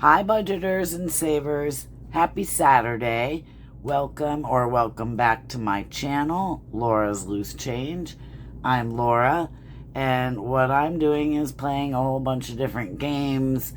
Hi, budgeters and savers. Happy Saturday. Welcome back to my channel, Laura's Loose Change. I'm Laura, and what I'm doing is playing a whole bunch of different games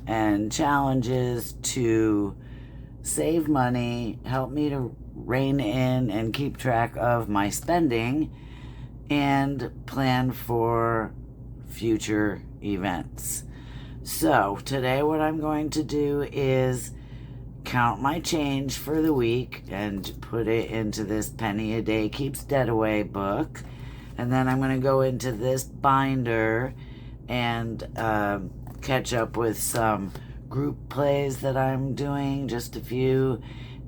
and challenges to save money, help me to rein in and keep track of my spending, and plan for future events. So today what I'm going to do is count my change for the week and put it into this Penny a Day Keeps Debt Away book. And then I'm going to go into this binder and catch up with some group plays that I'm doing, just a few,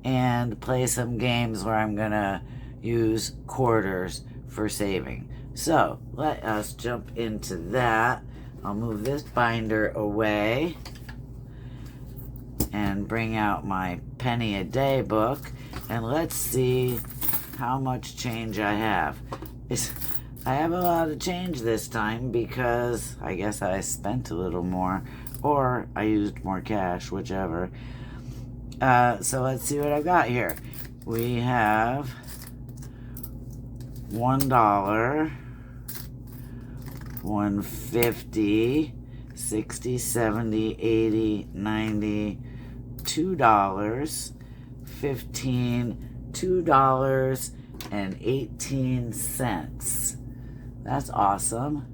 and play some games where I'm going to use quarters for saving. So let us jump into that. I'll move this binder away and bring out my Penny a Day book, and let's see how much change I have. I have a lot of change this time because I guess I spent a little more, or I used more cash, whichever. So let's see what I've got here. We have $1, $1.50, 60, 70, 80, 90, $2, 15, $2.18. That's awesome.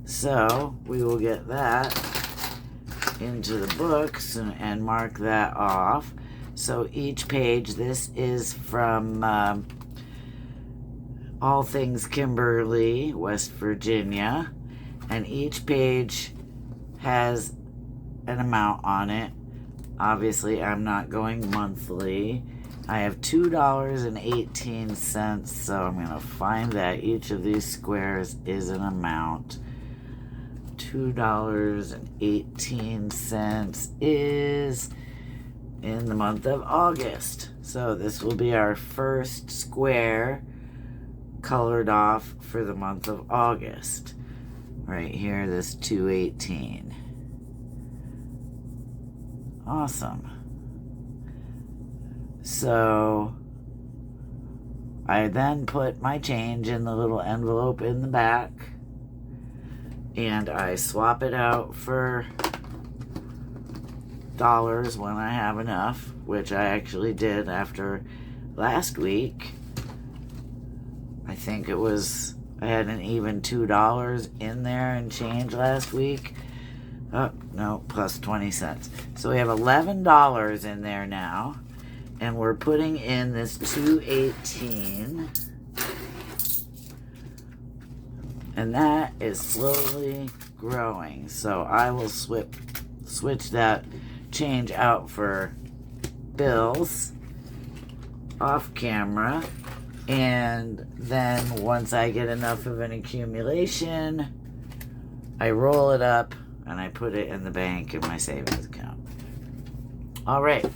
So we will get that into the books and mark that off. So each page, this is from All Things Kimberly, West Virginia, and each page has an amount on it. Obviously, I'm not going monthly. I have $2.18, so I'm going to find that each of these squares is an amount. $2.18 is in the month of August. So this will be our first square colored off for the month of August. Right here, this 218. Awesome. So I then put my change in the little envelope in the back, and I swap it out for dollars when I have enough, which I actually did after last week. I think it was, I had an even $2 in there and change last week. Oh, no, plus 20 cents. So we have $11 in there now, and we're putting in this 218, and that is slowly growing. So I will switch that change out for bills off camera. And then once I get enough of an accumulation, I roll it up and I put it in the bank in my savings account. All right.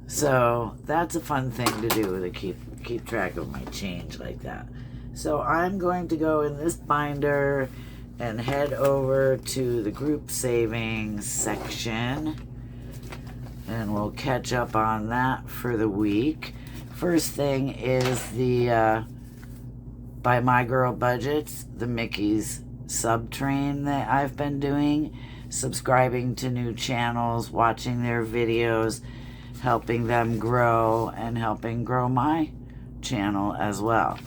So that's a fun thing to do, to keep track of my change like that. So I'm going to go in this binder and head over to the group savings section, and we'll catch up on that for the week. First thing is the by My Girl Budgets, the Mickey's Subtrain that I've been doing, subscribing to new channels, watching their videos, helping them grow, and helping grow my channel as well.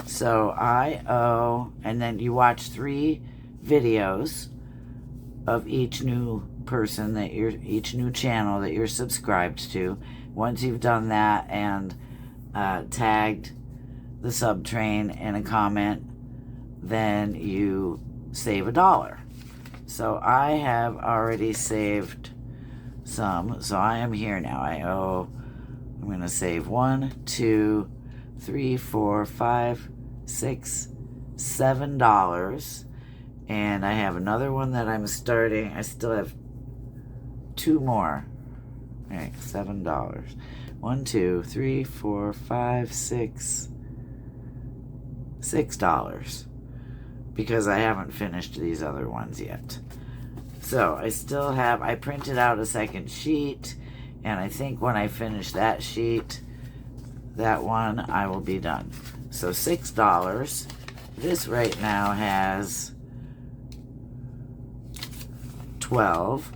So I owe, and then you watch 3 videos of each new person that each new channel that you're subscribed to. Once you've done that and tagged the Subtrain in a comment, then you save $1. So I have already saved some, so I am here now. I'm going to save 1, 2, 3, 4, 5, 6, $7, and I have another one that I'm starting. I still have 2 more. All right, $7. 1, 2, 3, 4, 5, 6, $6, because I haven't finished these other ones yet. So I printed out a second sheet, and I think when I finish that sheet, that one, I will be done. So $6. This right now has 12.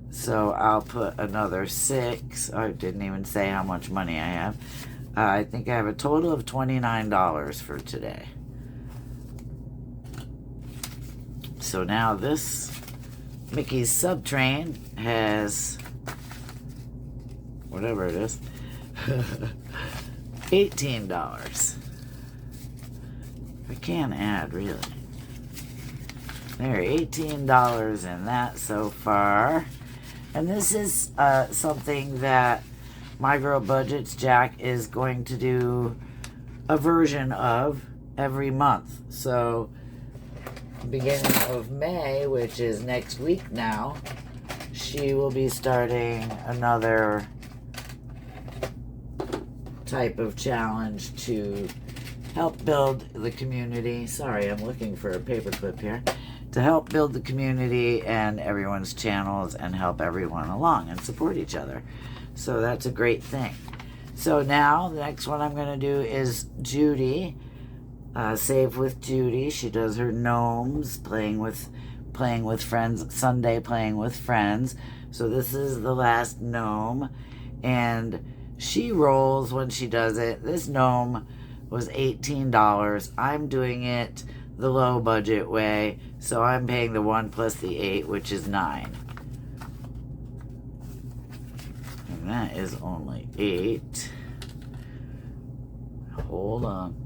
So I'll put another 6. I didn't even say how much money I have. I think I have a total of $29 for today. So now this Mickey's Subtrain has, whatever it is, $18. I can't add, really. There, $18 in that so far. And this is something that My Girl Budgets Jack is going to do a version of every month. So, beginning of May, which is next week now, she will be starting another type of challenge to help build the community. Sorry, I'm looking for a paperclip here. To help build the community and everyone's channels and help everyone along and support each other. So that's a great thing. So now the next one I'm going to do is Judy. Save with Judy. She does her gnomes, playing with friends, Sunday playing with friends. So this is the last gnome, and she rolls when she does it. This gnome was $18. I'm doing it the low budget way, so I'm paying the 1 plus the 8, which is 9. And that is only 8. Hold on.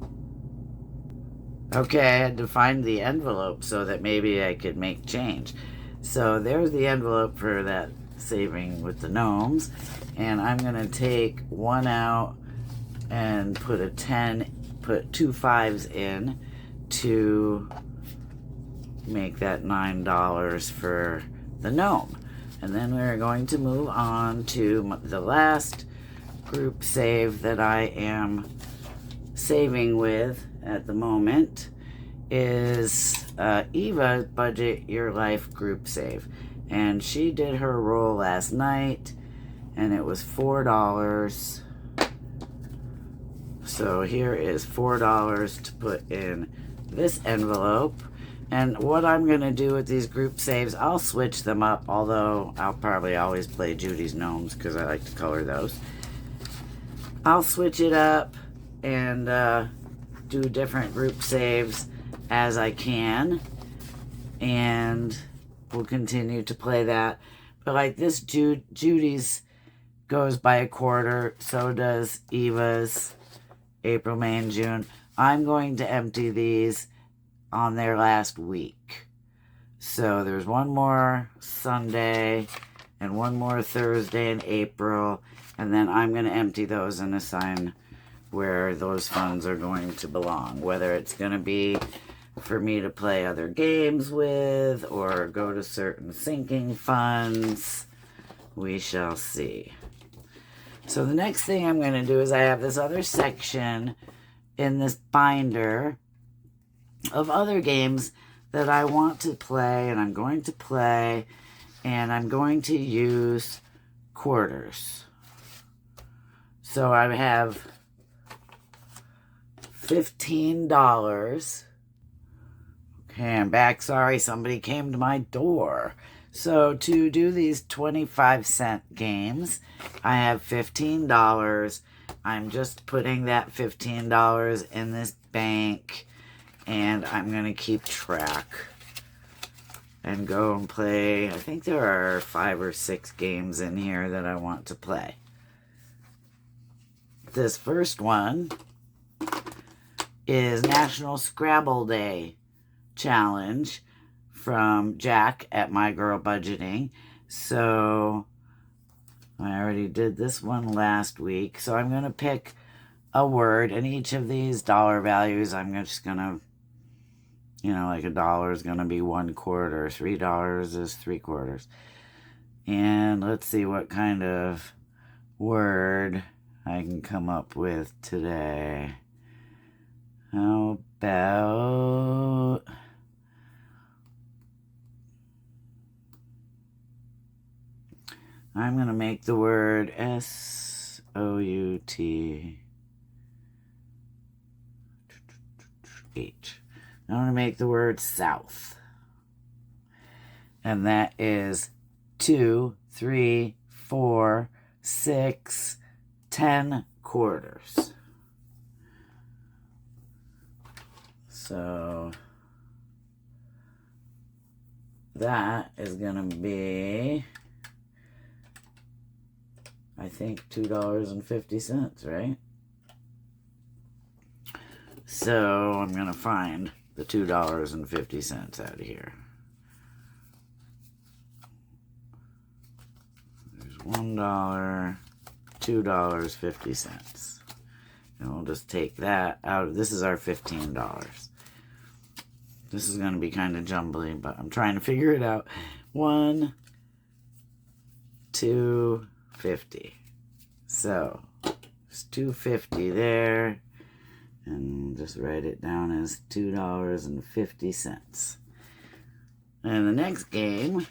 Okay, I had to find the envelope so that maybe I could make change. So there's the envelope for that saving with the gnomes. And I'm going to take one out and put a 10, put 2 5s in to make that $9 for the gnome. And then we're going to move on to the last group save that I am saving with at the moment is Eva Budget Your Life group save. And she did her roll last night and it was $4. So here is $4 to put in this envelope. And what I'm going to do with these group saves, I'll switch them up, although I'll probably always play Judy's Gnomes because I like to color those. I'll switch it up and do different group saves as I can. And we'll continue to play that. But like this Judy's goes by a quarter, so does Eva's, April, May, and June. I'm going to empty these on their last week. So there's one more Sunday and one more Thursday in April, and then I'm going to empty those and assign where those funds are going to belong, whether it's going to be for me to play other games with or go to certain sinking funds. We shall see. So the next thing I'm going to do is I have this other section in this binder of other games that I want to play, and I'm going to play, and I'm going to use quarters. So I have $15. Okay, I'm back. Sorry, somebody came to my door. So to do these 25-cent games, I have $15. I'm just putting that $15 in this bank, and I'm going to keep track and go and play. I think there are 5 or 6 games in here that I want to play. This first one is National Scrabble Day Challenge from Jack at My Girl Budgeting. So I already did this one last week. So I'm going to pick a word, and each of these dollar values, I'm just going to, like $1 is going to be 1/4, $3 is 3/4. And let's see what kind of word I can come up with today. How about I'm going to make the word S-O-U-T-H. I'm going to make the word south. And that is 2, 3, 4, 6, 10 quarters. So that is going to be, I think, $2.50, right? So I'm going to find the $2.50 out of here. There's $1, $2.50. And we'll just take that out. This is our $15. This is going to be kind of jumbly, but I'm trying to figure it out. 1, 250. So it's $2.50 there. And just write it down as $2.50. And the next game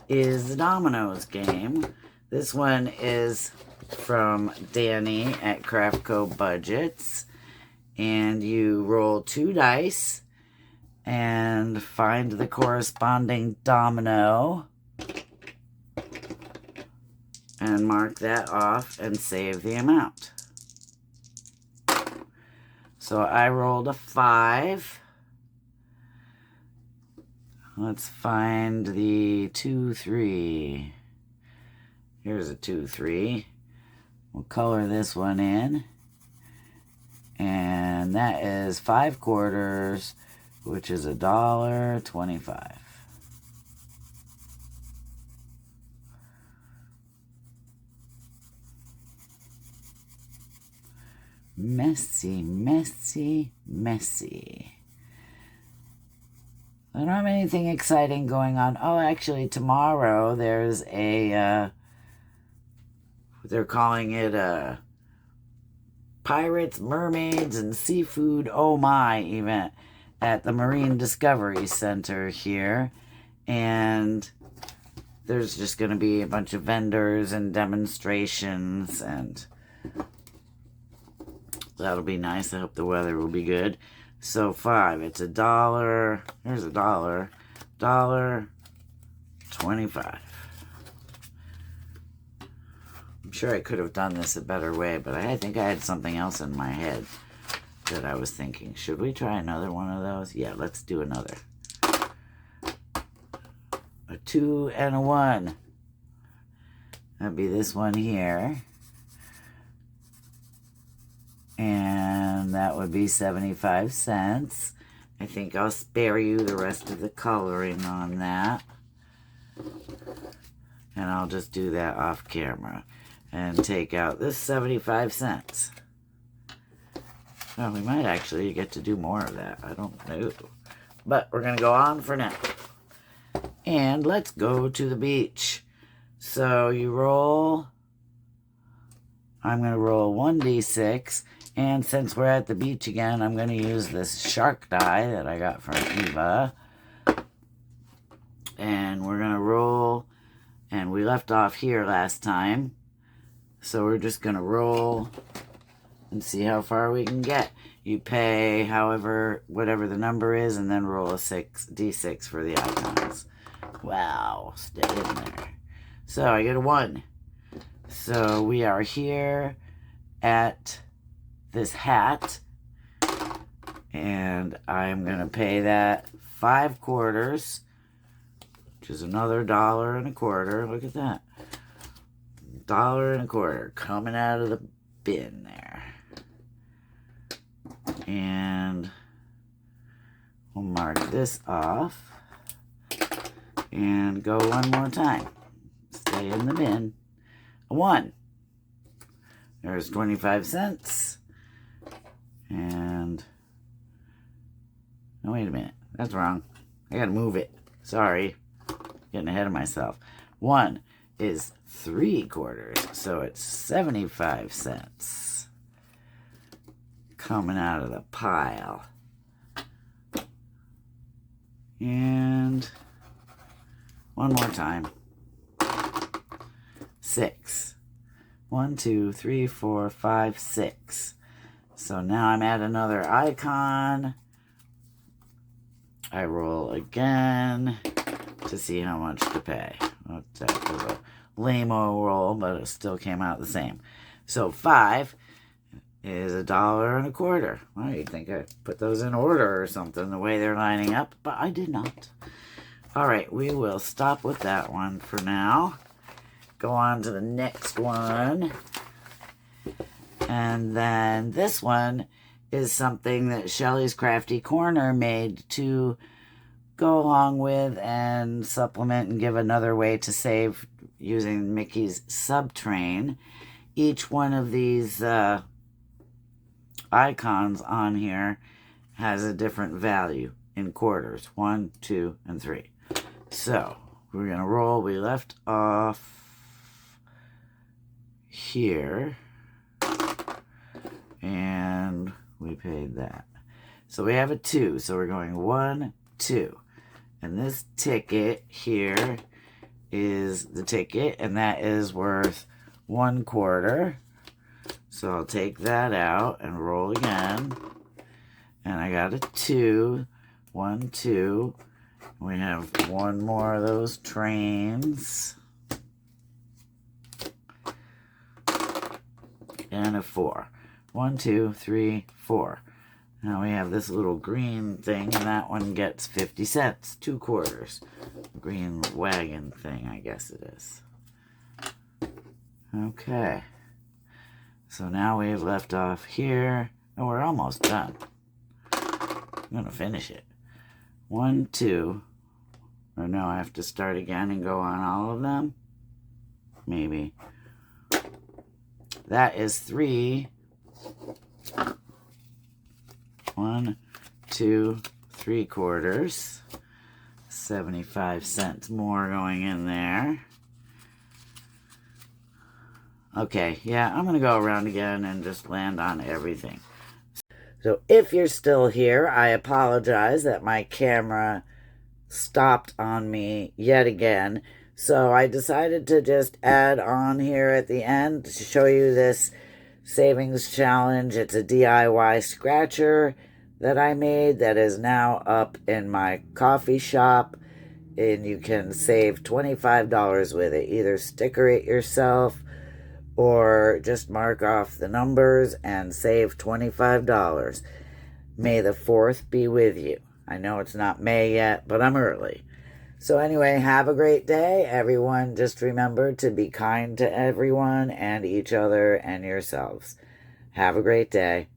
is the Dominoes game. This one is from Danny at Craftco Budgets. And you roll 2 dice and find the corresponding domino and mark that off and save the amount. So I rolled a 5. Let's find the 2, 3. Here's a 2, 3. We'll color this one in. And that is 5 quarters, which is $1.25. Messy, messy, messy. I don't have anything exciting going on. Oh, actually, tomorrow there's a, they're calling it a Pirates, Mermaids, and Seafood Oh My event at the Marine Discovery Center here. And there's just going to be a bunch of vendors and demonstrations, and that'll be nice. I hope the weather will be good. So 5, it's $1. Here's $1. $1.25. I'm sure I could have done this a better way, but I think I had something else in my head that I was thinking. Should we try another one of those? Yeah, let's do another. A 2 and a 1. That'd be this one here. And that would be 75 cents. I think I'll spare you the rest of the coloring on that. And I'll just do that off camera. And take out this 75 cents. Well, we might actually get to do more of that. I don't know. But we're going to go on for now. And let's go to the beach. So you roll. I'm going to roll 1d6. And since we're at the beach again, I'm going to use this shark die that I got from Eva. And we're going to roll. And we left off here last time. So we're just going to roll and see how far we can get. You pay whatever the number is, and then roll a d6 for the icons. Wow, stay in there. So I get a 1. So we are here at this hat, and I'm going to pay that 5 quarters, which is another $1.25. Look at that. $1.25 coming out of the bin there. And we'll mark this off and go one more time. Stay in the bin. A 1. There's 25 cents. And oh, wait a minute. That's wrong. I gotta move it. Sorry. Getting ahead of myself. 1 is 3 quarters, so it's 75 cents coming out of the pile. And one more time. 6. 1, 2, 3, 4, 5, 6. So now I'm at another icon. I roll again to see how much to pay. That was a lame-o roll, but it still came out the same. So 5 is $1.25. Well, you'd think I put those in order or something, the way they're lining up, but I did not. All right, we will stop with that one for now. Go on to the next one. And then this one is something that Shelly's Crafty Corner made to go along with and supplement and give another way to save using Mickey's Subtrain. Each one of these icons on here has a different value in quarters. 1, 2, and 3. So we're going to roll. We left off here. And we paid that. So we have a 2. So we're going 1, 2. And this ticket here is the ticket. And that is worth 1/4. So I'll take that out and roll again. And I got a 2. 1, 2. We have one more of those trains. And a 4. 1, 2, 3, 4. Now we have this little green thing, and that one gets 50 cents, 2/4. Green wagon thing, I guess it is. Okay. So now we've left off here, and we're almost done. I'm going to finish it. 1, 2. Or no, I have to start again and go on all of them? Maybe. That is 3. 1, 2, 3/4. 75 cents more going in there. Okay, yeah, I'm going to go around again and just land on everything. So if you're still here, I apologize that my camera stopped on me yet again. So I decided to just add on here at the end to show you this savings challenge. It's a DIY scratcher that I made that is now up in my coffee shop, and you can save $25 with it. Either sticker it yourself or just mark off the numbers and save $25. May the 4th be with you. I know it's not May yet, but I'm early. So anyway, have a great day, everyone. Just remember to be kind to everyone and each other and yourselves. Have a great day.